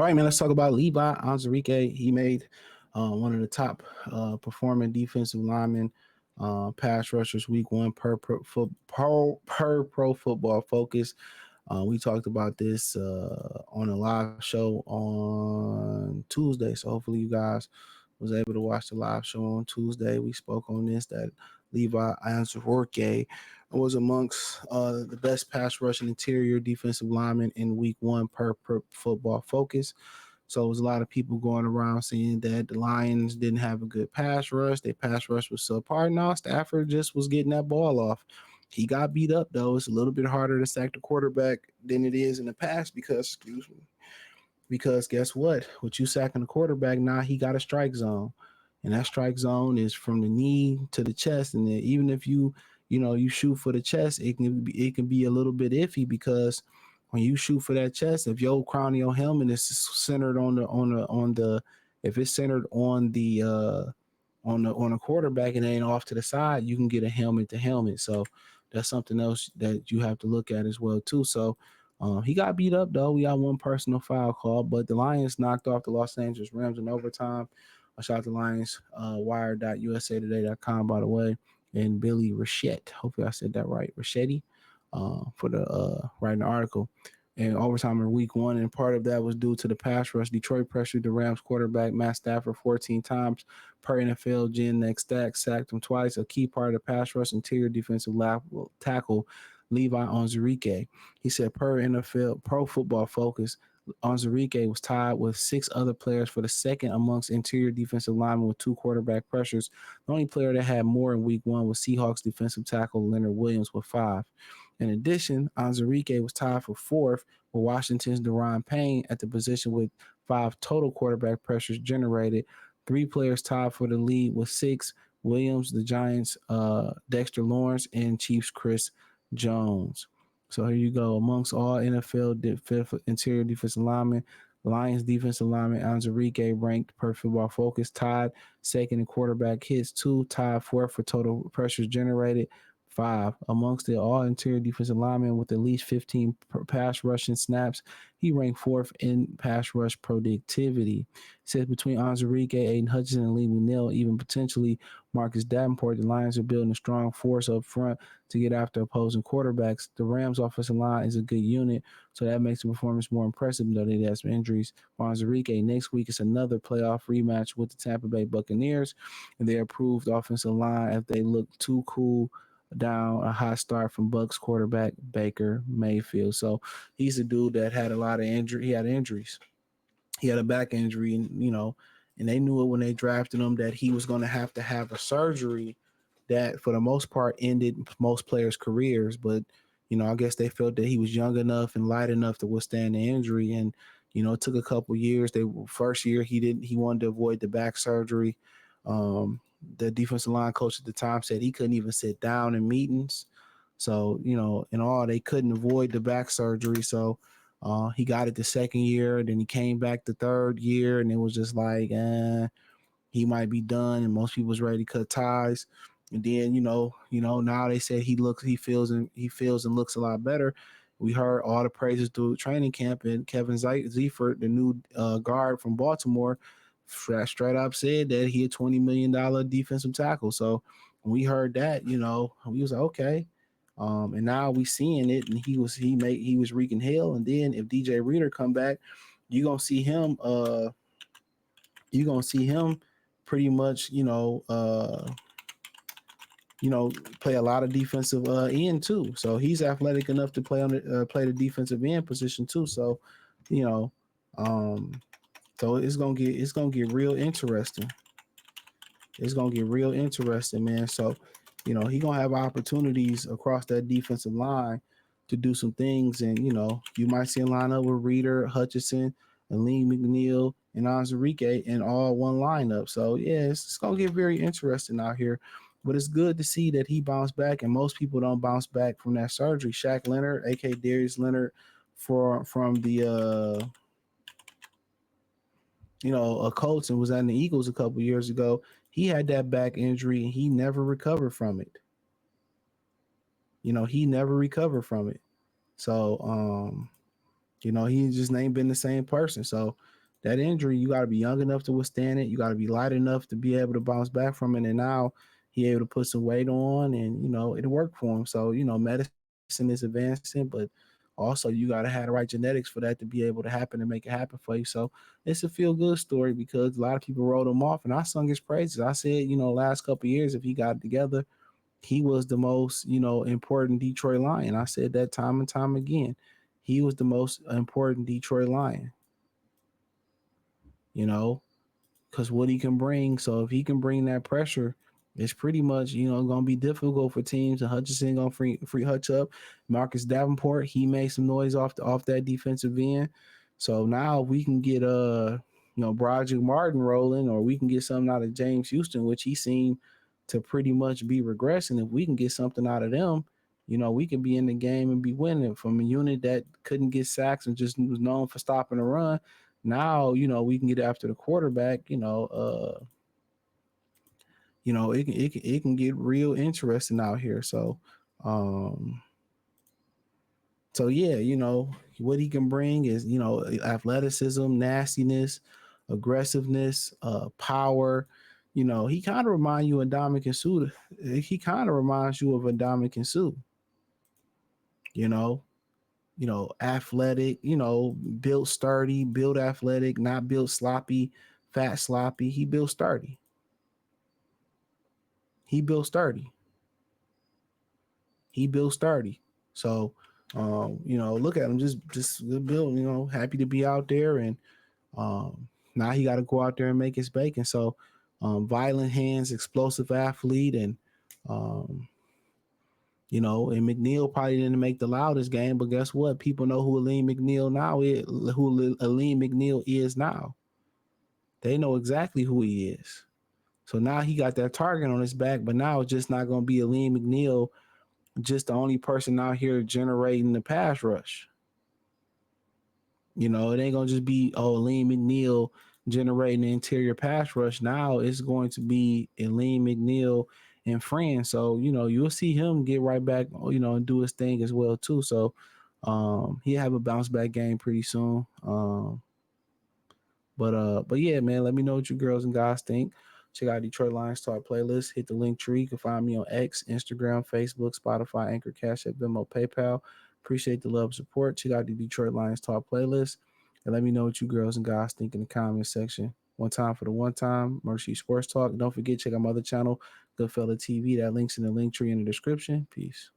right, man. Let's talk about Levi Onwuzurike. He made one of the top performing defensive linemen, pass rushers week one per Pro Football Focus. We talked about this on a live show on Tuesday, so hopefully you guys was able to watch the live show on Tuesday. We spoke on this that Levi Onwuzurike was amongst the best pass rushing interior defensive linemen in week one per Football Focus. So it was a lot of people going around saying that the Lions didn't have a good pass rush. Their pass rush was subpar. No, Stafford just was getting that ball off. He got beat up though. It's a little bit harder to sack the quarterback than it is in the past because guess what? With you sacking the quarterback, now he got a strike zone. And that strike zone is from the knee to the chest. And then even if you shoot for the chest, it can be a little bit iffy because when you shoot for that chest, if your crown of your helmet is centered on the if it's centered on the quarterback and it ain't off to the side, you can get a helmet to helmet. So that's something else that you have to look at as well too. So he got beat up though. We got one personal foul call, but the Lions knocked off the Los Angeles Rams in overtime. I shout out to Lions, wire.usatoday.com, by the way, and Billy Rachette. Hopefully I said that right. Rachetti, for the writing the article. And overtime in week one, and part of that was due to the pass rush. Detroit pressured the Rams quarterback Matt Stafford 14 times per NFL Gen Next sacked him twice. A key part of the pass rush, interior defensive tackle Levi Onwuzurike. He said per NFL Pro Football Focus, Onwuzurike was tied with six other players for the second amongst interior defensive linemen with two quarterback pressures. The only player that had more in week one was Seahawks defensive tackle Leonard Williams with 5. In addition, Onwuzurike was tied for fourth with Washington's Daron Payne at the position with 5 total quarterback pressures generated. 3 players tied for the lead with 6: Williams, the Giants, Dexter Lawrence, and Chiefs Chris Jones. So here you go. Amongst all NFL interior defensive linemen, Lions defensive lineman Onwuzurike ranked per Football Focus, tied second in quarterback hits, 2, tied fourth for total pressures generated, 5. Amongst the all interior defensive linemen with at least 15 pass rushing snaps, he ranked 4th in pass rush productivity. It says between Onwuzurike, Aiden Hutchinson, and Lee Neal, even potentially Marcus Davenport, the Lions are building a strong force up front to get after opposing quarterbacks. The Rams' offensive line is a good unit, so that makes the performance more impressive, though they had some injuries. Onwuzurike, next week is another playoff rematch with the Tampa Bay Buccaneers, and their improved offensive line if they look too cool down a hot start from Bucks quarterback Baker Mayfield. So he's a dude that had a lot of injury. He had injuries. He had a back injury, and they knew it when they drafted him that he was going to have a surgery that, for the most part, ended most players' careers. But I guess they felt that he was young enough and light enough to withstand the injury. And it took a couple years. First year he wanted to avoid the back surgery. The defensive line coach at the time said he couldn't even sit down in meetings. So, in all, they couldn't avoid the back surgery. So he got it the second year. Then he came back the third year, and it was just like, he might be done. And most people was ready to cut ties. And then, now they said he feels and looks a lot better. We heard all the praises through training camp, and Kevin Zeifert, the new guard from Baltimore, straight up said that he a $20 million defensive tackle. So when we heard that, we was like, okay. And now we seeing it, and he was wreaking hell. And then if DJ Reader come back, you're gonna see him. Pretty much, play a lot of defensive end too. So he's athletic enough to play the defensive end position too. So, um, so it's gonna get real interesting. It's gonna get real interesting, man. So, he gonna have opportunities across that defensive line to do some things, and you might see a lineup with Reader, Hutchinson, and Lee McNeil and Onwuzurike in all one lineup. So yeah, it's gonna get very interesting out here. But it's good to see that he bounced back, and most people don't bounce back from that surgery. Shaq Leonard, aka Darius Leonard, from the a Colts and was at the Eagles a couple years ago. He had that back injury and he never recovered from it. He never recovered from it. So, he just ain't been the same person. So that injury, you got to be young enough to withstand it. You got to be light enough to be able to bounce back from it. And now he able to put some weight on, and it worked for him. So medicine is advancing, but also you got to have the right genetics for that to be able to happen and make it happen for you. So it's a feel good story because a lot of people wrote him off, and I sung his praises. I said, last couple of years, if he got it together, he was the most, important Detroit Lion. I said that time and time again. He was the most important Detroit Lion, you know, because what he can bring. So if he can bring that pressure, it's pretty much gonna be difficult for teams. And Hutchinson gonna free Hutch up. Marcus Davenport, he made some noise off that defensive end. So now we can get Broderick Martin rolling, or we can get something out of James Houston, which he seemed to pretty much be regressing. If we can get something out of them, we could be in the game and be winning from a unit that couldn't get sacks and just was known for stopping the run. Now, we can get after the quarterback, it can get real interesting out here. Um, so yeah, what he can bring is, athleticism, nastiness, aggressiveness, power. He kind of reminds you of Dominican Sue. He kind of reminds you of a Dominican Sue, you know, athletic, built sturdy, built athletic, not built sloppy, fat sloppy. He built sturdy. He built sturdy. He built sturdy. So, look at him, just good build. Happy to be out there, and now he got to go out there and make his bacon. So, violent hands, explosive athlete, and um, and McNeil probably didn't make the loudest game, but guess what? People know who Aleem McNeil now is. Who Aleem McNeil is now. They know exactly who he is. So now he got that target on his back, but now it's just not going to be Aleem McNeil, just the only person out here generating the pass rush. It ain't gonna just be Aleem McNeil generating the interior pass rush. Now it's going to be Aleem McNeil and friends. So you'll see him get right back, and do his thing as well too. So he'll have a bounce back game pretty soon. But yeah, man, let me know what you girls and guys think. Check out Detroit Lions Talk playlist. Hit the link tree. You can find me on X, Instagram, Facebook, Spotify, Anchor, Cash App, Venmo, PayPal. Appreciate the love and support. Check out the Detroit Lions Talk playlist. And let me know what you girls and guys think in the comment section. One time for the one time, Mercy Sports Talk. Don't forget, check out my other channel, Goodfella TV. That link's in the link tree in the description. Peace.